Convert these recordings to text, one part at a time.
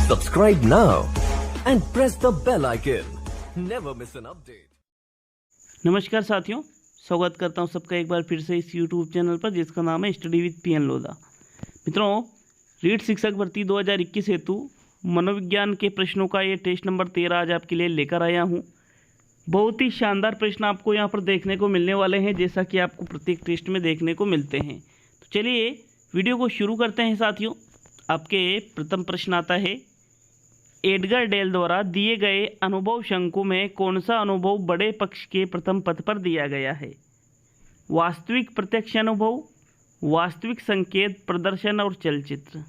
Subscribe now and press the bell icon. Never miss an update. नमस्कार साथियों, स्वागत करता हूं सबका एक बार फिर से इस YouTube चैनल पर जिसका नाम है स्टडी विद पीएन लोधा। मित्रों, रीट शिक्षक भर्ती 2021 हेतु मनोविज्ञान के प्रश्नों का ये टेस्ट नंबर 13 आज आपके लिए लेकर आया हूं। बहुत ही शानदार प्रश्न आपको यहां पर देखने को मिलने वाले हैं, जैसा कि आपको प्रत्येक टेस्ट में देखने को मिलते हैं। तो चलिए वीडियो को शुरू करते हैं साथियों। आपके प्रथम प्रश्न आता है, एडगर डेल द्वारा दिए गए अनुभव शंकु में कौन सा अनुभव बड़े पक्ष के प्रथम पद पर दिया गया है? वास्तविक प्रत्यक्ष अनुभव, वास्तविक संकेत, प्रदर्शन और चलचित्र।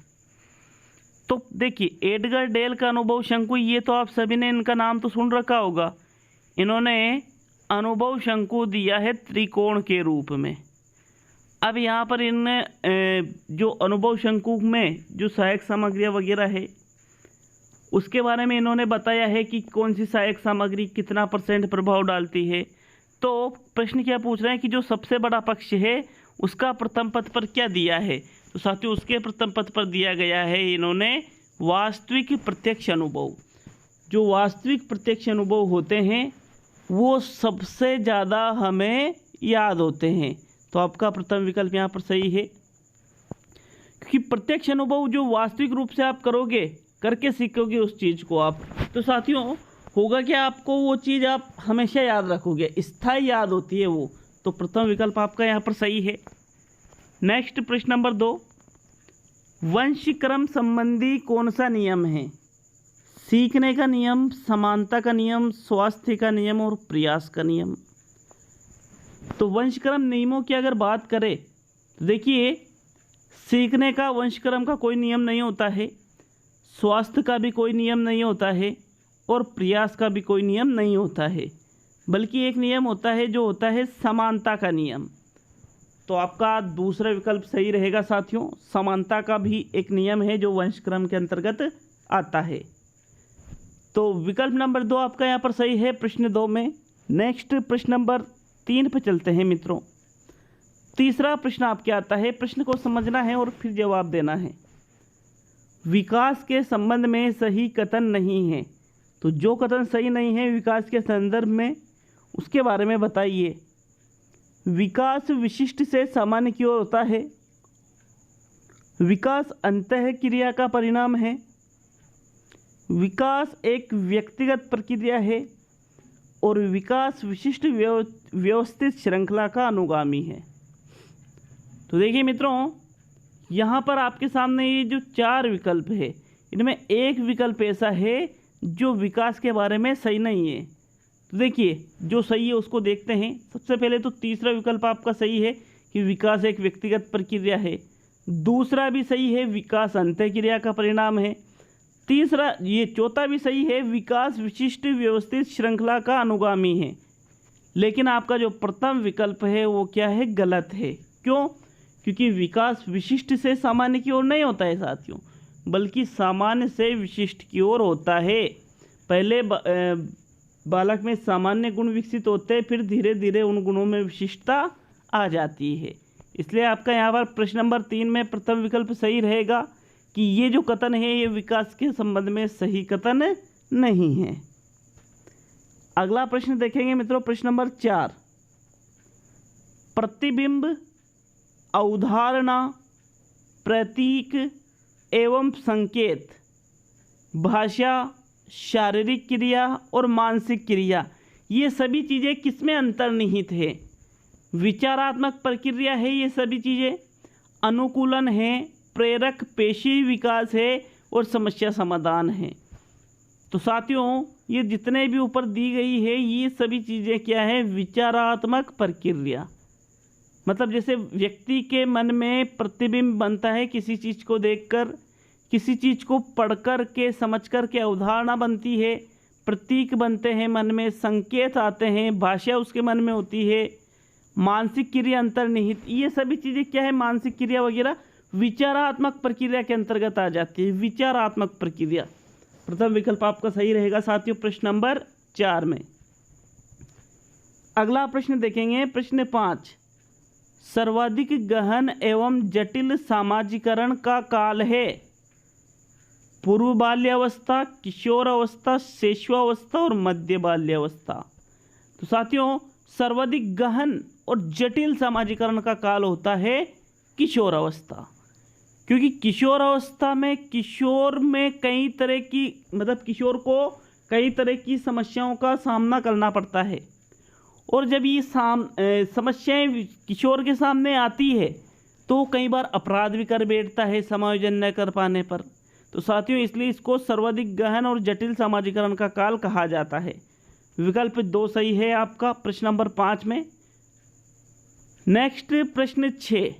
तो देखिए, एडगर डेल का अनुभव शंकु, ये तो आप सभी ने इनका नाम तो सुन रखा होगा। इन्होंने अनुभव शंकु दिया है त्रिकोण के रूप में। अब यहाँ पर इन जो अनुभव शंकु में जो सहायक सामग्रियाँ वगैरह है उसके बारे में इन्होंने बताया है कि कौन सी सहायक सामग्री कितना % प्रभाव डालती है। तो प्रश्न क्या पूछ रहे हैं कि जो सबसे बड़ा पक्ष है उसका प्रथम पद पर क्या दिया है? तो साथियों, उसके प्रथम पद पर दिया गया है इन्होंने वास्तविक प्रत्यक्ष अनुभव। जो वास्तविक प्रत्यक्ष अनुभव होते हैं वो सबसे ज़्यादा हमें याद होते हैं। तो आपका प्रथम विकल्प यहाँ पर सही है, क्योंकि प्रत्यक्ष अनुभव जो वास्तविक रूप से आप करोगे, करके सीखोगे उस चीज़ को आप, तो साथियों होगा क्या, आपको वो चीज़ आप हमेशा याद रखोगे, स्थायी याद होती है वो। तो प्रथम विकल्प आपका यहाँ पर सही है। नेक्स्ट प्रश्न नंबर 2, वंशक्रम संबंधी कौन सा नियम है? सीखने का नियम, समानता का नियम, स्वास्थ्य का नियम और प्रयास का नियम। तो वंशक्रम नियमों की अगर बात करें तो देखिए, सीखने का वंशक्रम का कोई नियम नहीं होता है, स्वास्थ्य का भी कोई नियम नहीं होता है और प्रयास का भी कोई नियम नहीं होता है, बल्कि एक नियम होता है जो होता है समानता का नियम। तो आपका दूसरा विकल्प सही रहेगा साथियों। समानता का भी एक नियम है जो वंशक्रम के अंतर्गत आता है। तो विकल्प नंबर 2 आपका यहाँ पर सही है प्रश्न 2 में। नेक्स्ट प्रश्न नंबर 3 पे चलते हैं मित्रों। तीसरा प्रश्न आपके आता है, प्रश्न को समझना है और फिर जवाब देना है। विकास के संबंध में सही कथन नहीं है, तो जो कथन सही नहीं है विकास के संदर्भ में उसके बारे में बताइए। विकास विशिष्ट से सामान्य की ओर होता है, विकास अंतः क्रिया का परिणाम है, विकास एक व्यक्तिगत प्रक्रिया है और विकास विशिष्ट व्यवस्थित श्रृंखला का अनुगामी है। तो देखिए मित्रों, यहाँ पर आपके सामने ये जो 4 विकल्प है, इनमें एक विकल्प ऐसा है जो विकास के बारे में सही नहीं है। तो देखिए, जो सही है उसको देखते हैं। सबसे पहले तो तीसरा विकल्प आपका सही है कि विकास एक व्यक्तिगत प्रक्रिया है। दूसरा भी सही है, विकास अंतःक्रिया का परिणाम है। तीसरा, ये चौथा भी सही है, विकास विशिष्ट व्यवस्थित श्रृंखला का अनुगामी है। लेकिन आपका जो प्रथम विकल्प है वो क्या है, गलत है। क्यों? क्योंकि विकास विशिष्ट से सामान्य की ओर नहीं होता है साथियों, बल्कि सामान्य से विशिष्ट की ओर होता है। पहले बालक में सामान्य गुण विकसित होते हैं, फिर धीरे धीरे उन गुणों में विशिष्टता आ जाती है। इसलिए आपका यहाँ पर प्रश्न नंबर 3 में प्रथम विकल्प सही रहेगा कि ये जो कथन है ये विकास के संबंध में सही कथन नहीं है। अगला प्रश्न देखेंगे मित्रों, प्रश्न नंबर 4, प्रतिबिंब, अवधारणा, प्रतीक एवं संकेत, भाषा, शारीरिक क्रिया और मानसिक क्रिया, ये सभी चीज़ें किसमें अंतर्निहित है? विचारात्मक प्रक्रिया है ये सभी चीज़ें, अनुकूलन है, प्रेरक पेशी विकास है और समस्या समाधान है। तो साथियों, ये जितने भी ऊपर दी गई है ये सभी चीज़ें क्या है, विचारात्मक प्रक्रिया। मतलब जैसे व्यक्ति के मन में प्रतिबिंब बनता है किसी चीज़ को देखकर, किसी चीज़ को पढ़कर के समझकर के अवधारणा बनती है, प्रतीक बनते हैं मन में, संकेत आते हैं, भाषा उसके मन में होती है, मानसिक क्रिया अंतर्निहित, ये सभी चीज़ें क्या है, मानसिक क्रिया वगैरह विचारात्मक प्रक्रिया के अंतर्गत आ जाती है। विचारात्मक प्रक्रिया, प्रथम विकल्प आपका सही रहेगा साथियों प्रश्न नंबर 4 में। अगला प्रश्न देखेंगे, प्रश्न 5, सर्वाधिक गहन एवं जटिल सामाजिकरण का काल है। पूर्व बाल्यावस्था, किशोर अवस्था, शैशवावस्था और मध्य बाल्यावस्था। तो साथियों, सर्वाधिक गहन और जटिल सामाजिकरण का काल होता है किशोर अवस्था, क्योंकि किशोर अवस्था में किशोर को कई तरह की समस्याओं का सामना करना पड़ता है, और जब ये समस्याएं किशोर के सामने आती है तो कई बार अपराध भी कर बैठता है समायोजन न कर पाने पर। तो साथियों, इसलिए इसको सर्वाधिक गहन और जटिल सामाजिकरण का काल कहा जाता है। विकल्प 2 सही है आपका प्रश्न नंबर 5 में। नेक्स्ट प्रश्न 6,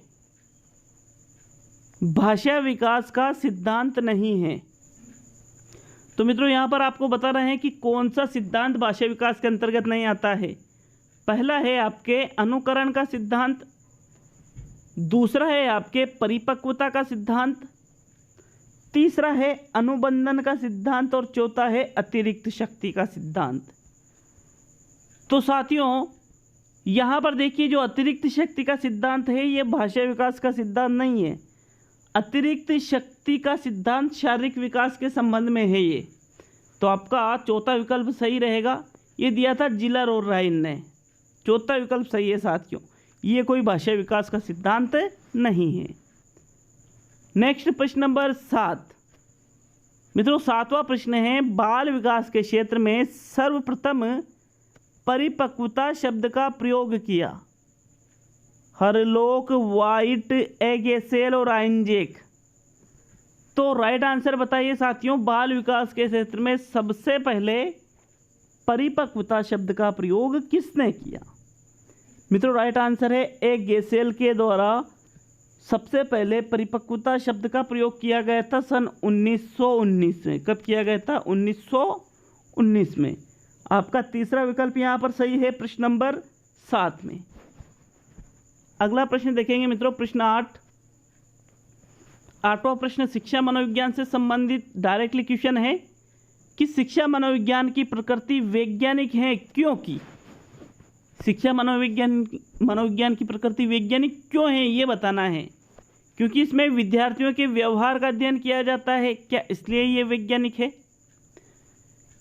भाषा विकास का सिद्धांत नहीं है। तो मित्रों, यहाँ पर आपको बता रहे हैं कि कौन सा सिद्धांत भाषा विकास के अंतर्गत नहीं आता है। पहला है आपके अनुकरण का सिद्धांत, दूसरा है आपके परिपक्वता का सिद्धांत, तीसरा है अनुबंधन का सिद्धांत और चौथा है अतिरिक्त शक्ति का सिद्धांत। तो साथियों, यहाँ पर देखिए, जो अतिरिक्त शक्ति का सिद्धांत है ये भाषा विकास का सिद्धांत नहीं है। अतिरिक्त शक्ति का सिद्धांत शारीरिक विकास के संबंध में है ये। तो आपका चौथा विकल्प सही रहेगा। ये दिया था जिलर और राइन ने, चौथा विकल्प सही है साथियों। ये कोई भाषा विकास का सिद्धांत नहीं है। नेक्स्ट प्रश्न नंबर 7। मित्रों, 7वां प्रश्न है, बाल विकास के क्षेत्र में सर्वप्रथम परिपक्वता शब्द का प्रयोग किया। हरलोक, वाइट, एगेसेल और आइंजेक। तो राइट आंसर बताइए साथियों, बाल विकास के क्षेत्र में सबसे पहले परिपक्वता शब्द का प्रयोग किसने किया? मित्रों, राइट आंसर है एगेसेल के द्वारा सबसे पहले परिपक्वता शब्द का प्रयोग किया गया था सन 1919 में। कब किया गया था? 1919 में। आपका तीसरा विकल्प यहाँ पर सही है प्रश्न नंबर 7 में। अगला प्रश्न देखेंगे मित्रों, प्रश्न 8। 8वां प्रश्न शिक्षा मनोविज्ञान से संबंधित डायरेक्टली क्वेश्चन है कि शिक्षा मनोविज्ञान की प्रकृति वैज्ञानिक है क्योंकि। शिक्षा मनोविज्ञान की प्रकृति वैज्ञानिक क्यों है ये बताना है। क्योंकि इसमें विद्यार्थियों के व्यवहार का अध्ययन किया जाता है, क्या इसलिए ये वैज्ञानिक है?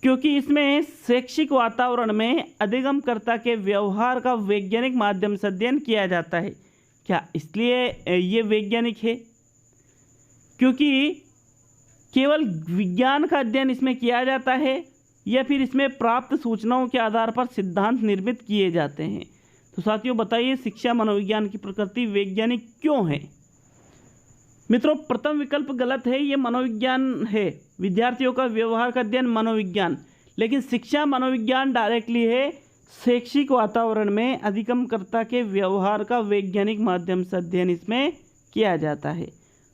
क्योंकि इसमें शैक्षिक वातावरण में अधिगमकर्ता के व्यवहार का वैज्ञानिक माध्यम से अध्ययन किया जाता है, क्या इसलिए ये वैज्ञानिक है? क्योंकि केवल विज्ञान का अध्ययन इसमें किया जाता है, या फिर इसमें प्राप्त सूचनाओं के आधार पर सिद्धांत निर्मित किए जाते हैं। तो साथियों बताइए, शिक्षा मनोविज्ञान की प्रकृति वैज्ञानिक क्यों है? मित्रों, प्रथम विकल्प गलत है, ये मनोविज्ञान है, विद्यार्थियों का व्यवहार का अध्ययन मनोविज्ञान। लेकिन शिक्षा मनोविज्ञान डायरेक्टली है शैक्षिक वातावरण में अधिगमकर्ता के व्यवहार का वैज्ञानिक माध्यम से अध्ययन इसमें किया जाता है।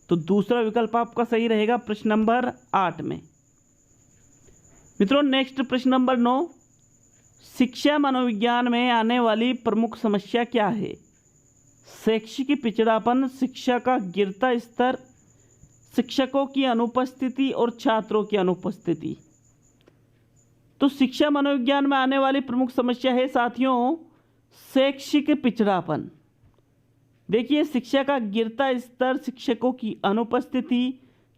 तो दूसरा विकल्प आपका सही रहेगा प्रश्न नंबर 8 में। मित्रों, नेक्स्ट प्रश्न नंबर 9। शिक्षा मनोविज्ञान में आने वाली प्रमुख समस्या क्या है? शैक्षिक पिछड़ापन, शिक्षा का गिरता स्तर, शिक्षकों की अनुपस्थिति और छात्रों की अनुपस्थिति। तो शिक्षा मनोविज्ञान में आने वाली प्रमुख समस्या है साथियों शैक्षिक पिछड़ापन। देखिए, शिक्षा का गिरता स्तर, शिक्षकों की अनुपस्थिति,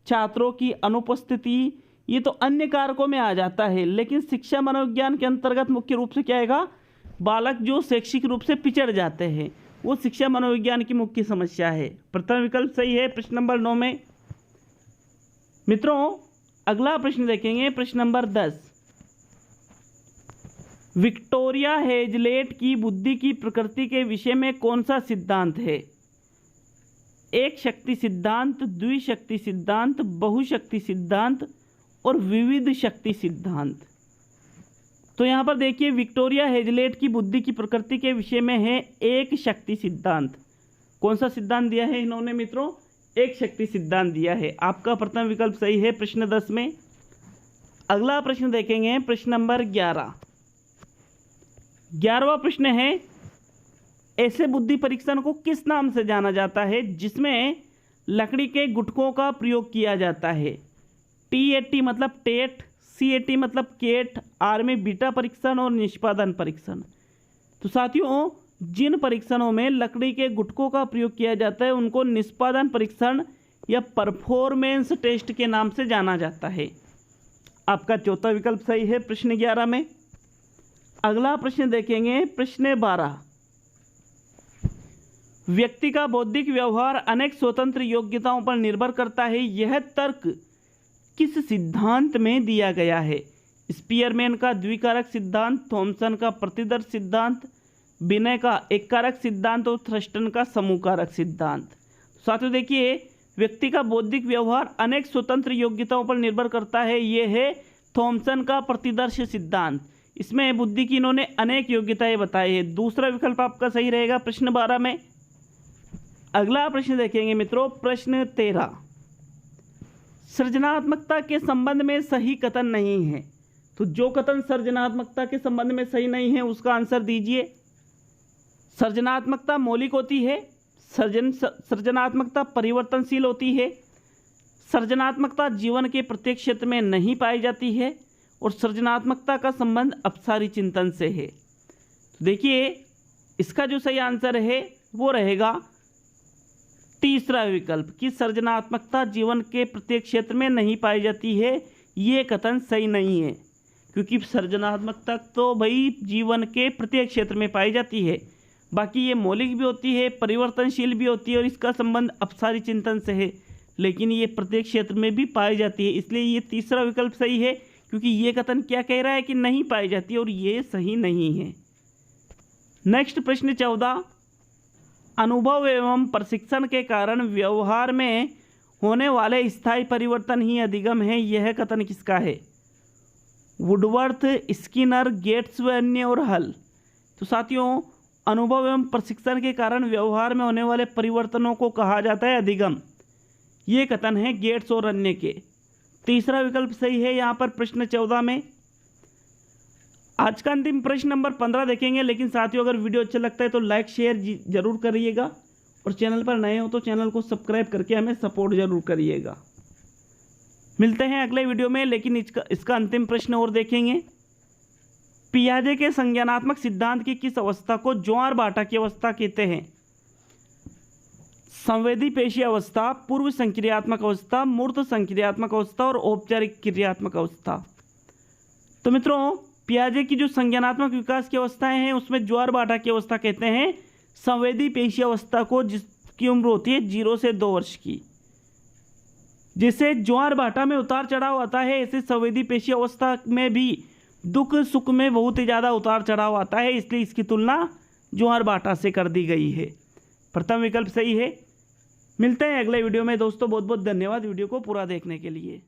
छात्रों की अनुपस्थिति, ये तो अन्य कारकों में आ जाता है। लेकिन शिक्षा मनोविज्ञान के अंतर्गत मुख्य रूप से क्या आएगा? बालक जो शैक्षिक रूप से पिछड़ जाते हैं, वो शिक्षा मनोविज्ञान की मुख्य समस्या है। प्रथम विकल्प सही है प्रश्न नंबर 9 में। मित्रों, अगला प्रश्न देखेंगे प्रश्न नंबर 10। विक्टोरिया हेजलेट की बुद्धि की प्रकृति के विषय में कौन सा सिद्धांत है? एक शक्ति सिद्धांत, द्विशक्ति सिद्धांत, बहुशक्ति सिद्धांत और विविध शक्ति सिद्धांत। तो यहाँ पर देखिए, विक्टोरिया हेजलेट की बुद्धि की प्रकृति के विषय में है एक शक्ति सिद्धांत। कौन सा सिद्धांत दिया है इन्होंने मित्रों? एक शक्ति सिद्धांत दिया है। आपका प्रथम विकल्प सही है प्रश्न 10 में। अगला प्रश्न देखेंगे प्रश्न नंबर 11। 11वां प्रश्न है, ऐसे बुद्धि परीक्षण को किस नाम से जाना जाता है जिसमें लकड़ी के गुटकों का प्रयोग किया जाता है? TAT मतलब टेट, CAT मतलब केट, R में बीटा परीक्षण और निष्पादन परीक्षण। तो साथियों, जिन परीक्षणों में लकड़ी के गुटकों का प्रयोग किया जाता है उनको निष्पादन परीक्षण या परफॉर्मेंस टेस्ट के नाम से जाना जाता है। आपका चौथा विकल्प सही है प्रश्न 11 में। अगला प्रश्न देखेंगे प्रश्न 12। व्यक्ति का बौद्धिक व्यवहार अनेक स्वतंत्र योग्यताओं पर निर्भर करता है, यह तर्क किस सिद्धांत में दिया गया है? स्पीयरमैन का द्विकारक सिद्धांत, थॉमसन का प्रतिदर्श सिद्धांत, बिनय का एक कारक सिद्धांत और थ्रस्टन का समूह कारक सिद्धांत। साथियों देखिए, व्यक्ति का बौद्धिक व्यवहार अनेक स्वतंत्र योग्यताओं पर निर्भर करता है, यह है थॉमसन का प्रतिदर्श सिद्धांत। इसमें बुद्धि की इन्होंने अनेक योग्यताएं बताई है। दूसरा विकल्प आपका सही रहेगा प्रश्न 12 में। अगला प्रश्न देखेंगे मित्रों प्रश्न 13। सृजनात्मकता के संबंध में सही कथन नहीं है, तो जो कथन सृजनात्मकता के संबंध में सही नहीं है उसका आंसर दीजिए। सृजनात्मकता मौलिक होती है, सृजनात्मकता परिवर्तनशील होती है, सृजनात्मकता जीवन के प्रत्येक क्षेत्र में नहीं पाई जाती है और सृजनात्मकता का संबंध अपसारी चिंतन से है। तो देखिए इसका जो सही आंसर है वो रहेगा तीसरा विकल्प कि सृजनात्मकता जीवन के प्रत्येक क्षेत्र में नहीं पाई जाती है। ये कथन सही नहीं है, क्योंकि सृजनात्मकता तो भाई जीवन के प्रत्येक क्षेत्र में पाई जाती है, बाकी ये मौलिक भी होती है, परिवर्तनशील भी होती है और इसका संबंध अपसारी चिंतन से है, लेकिन ये प्रत्येक क्षेत्र में भी पाई जाती है। इसलिए ये तीसरा विकल्प सही है, क्योंकि ये कथन क्या कह रहा है कि नहीं पाई जाती और ये सही नहीं है। नेक्स्ट प्रश्न 14। अनुभव एवं प्रशिक्षण के कारण व्यवहार में होने वाले स्थायी परिवर्तन ही अधिगम है, यह कथन किसका है? वुडवर्थ, स्किनर, गेट्स व अन्य और हल। तो साथियों अनुभव एवं प्रशिक्षण के कारण व्यवहार में होने वाले परिवर्तनों को कहा जाता है अधिगम। ये कथन है गेट्स और अन्य के। तीसरा विकल्प सही है यहाँ पर प्रश्न 14 में। आज का अंतिम प्रश्न नंबर 15 देखेंगे, लेकिन साथियों अगर वीडियो अच्छा लगता है तो लाइक शेयर जरूर करिएगा और चैनल पर नए हो तो चैनल को सब्सक्राइब करके हमें सपोर्ट जरूर करिएगा। मिलते हैं अगले वीडियो में, लेकिन इसका अंतिम प्रश्न और देखेंगे। पियाजे के संज्ञानात्मक सिद्धांत की किस अवस्था को ज्वार बाटा की अवस्था कहते हैं? संवेदी पेशी अवस्था, पूर्व संक्रियात्मक अवस्था, मूर्त संक्रियात्मक अवस्था और औपचारिक क्रियात्मक अवस्था। तो मित्रों पियाजे की जो संज्ञानात्मक विकास की अवस्थाएं हैं उसमें ज्वार बाटा की अवस्था कहते हैं संवेदी पेशी अवस्था को, जिसकी उम्र होती है 0 से 2 वर्ष की। जैसे ज्वार बाटा में उतार चढ़ाव आता है, ऐसे संवेदी पेशी अवस्था में भी दुख सुख में बहुत ही ज़्यादा उतार चढ़ाव आता है, इसलिए इसकी तुलना ज्वार बाटा से कर दी गई है। प्रथम विकल्प सही है। मिलते हैं अगले वीडियो में दोस्तों। बहुत बहुत धन्यवाद वीडियो को पूरा देखने के लिए।